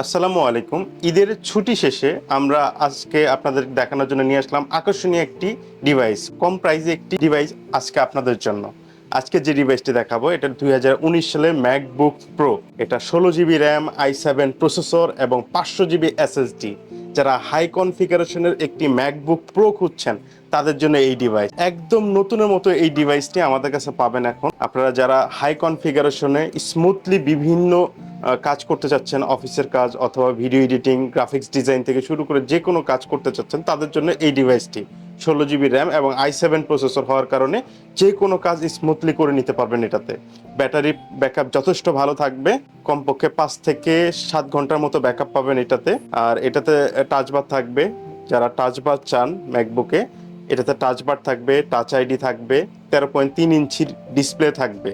আসসালামু আলাইকুম। ঈদের ছুটি শেষে আমরা আজকে আপনাদের দেখানোর জন্য নিয়ে আসলাম আকর্ষণীয় একটি ডিভাইস। কম প্রাইসে একটি ডিভাইস আজকে আপনাদের জন্য। আজকে যে ডিভাইসটি দেখাবো এটা 2019 সালের ম্যাকবুক প্রো। এটা 16 জিবি র্যাম, i7 প্রসেসর এবং 500 জিবি এসএসডি। যারা হাই কনফিগারেশনের একটি ম্যাকবুক প্রো খুঁজছেন তাদের জন্য এই ডিভাইস একদম নতুনের মতো। এই ডিভাইসটি আমাদের কাছে পাবেন এখন। আপনারা যারা হাই কনফিগারেশনে স্মুথলি বিভিন্ন কাজ করতে চাচ্ছেন, অফিসের কাজ অথবা ভিডিও এডিটিং, গ্রাফিক্স ডিজাইন থেকে শুরু করে যে কোনো কাজ করতে চাচ্ছেন তাদের জন্য এই ডিভাইসটি 16 জিবি র্যাম এবং i7 প্রসেসর হওয়ার কারণে যে কোনো কাজ স্মুথলি করে নিতে পারবেন। এটাতে ব্যাটারি ব্যাকআপ যথেষ্ট ভালো থাকবে, কমপক্ষে 5 থেকে 7 ঘন্টার মতো ব্যাকআপ পাবেন এটাতে। আর এটাতে টাচবার থাকবে, যারা টাচবার চান ম্যাকবুকে এটাতে টাচবার থাকবে, টাচ আইডি থাকবে, 13.3 ইঞ্চির ডিসপ্লে থাকবে,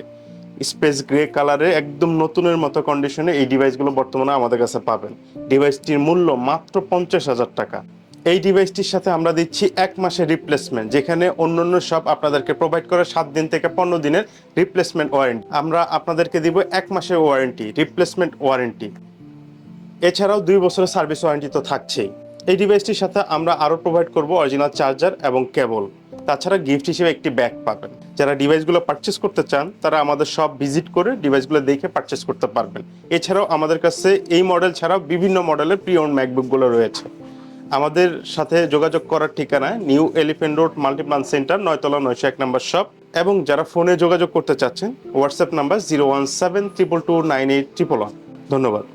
স্পেস গ্রে কালারে একদম নতুনের মতো কন্ডিশনে এই ডিভাইসগুলো বর্তমানে আমাদের কাছে পাবেন। ডিভাইসটির মূল্য মাত্র 50,000 টাকা। এই ডিভাইসটির সাথে আমরা দিচ্ছি 1 মাসের রিপ্লেসমেন্ট, যেখানে অন্যান্য সব আপনাদেরকে প্রোভাইড করে 7 দিন থেকে 15 দিনের রিপ্লেসমেন্ট ওয়ারেন্টি। আমরা আপনাদেরকে দিব 1 মাসের ওয়ারেন্টি, রিপ্লেসমেন্ট ওয়ারেন্টি। এছাড়াও 2 বছরের সার্ভিস ওয়ারেন্টি তো থাকছেই। এই ডিভাইসটির সাথে আমরা আরও প্রোভাইড করব অরিজিনাল চার্জার এবং কেবল। তাছাড়া গিফট হিসেবে একটি ব্যাগ পাবেন। যারা ডিভাইসগুলো পারচেস করতে চান তারা আমাদের সব ভিজিট করে ডিভাইসগুলো দেখে পারচেস করতে পারবেন। এছাড়াও আমাদের কাছে এই মডেল ছাড়াও বিভিন্ন মডেলের প্রি ওন্ড ম্যাকবুকগুলো রয়েছে। আমাদের সাথে যোগাযোগ করার ঠিকানা New Elephant Road Multiplan Center, 9তলা 901 নম্বর শপ। এবং যারা ফোনে যোগাযোগ করতে চাচ্ছেন হোয়াটসঅ্যাপ নাম্বার 01722298111। ধন্যবাদ।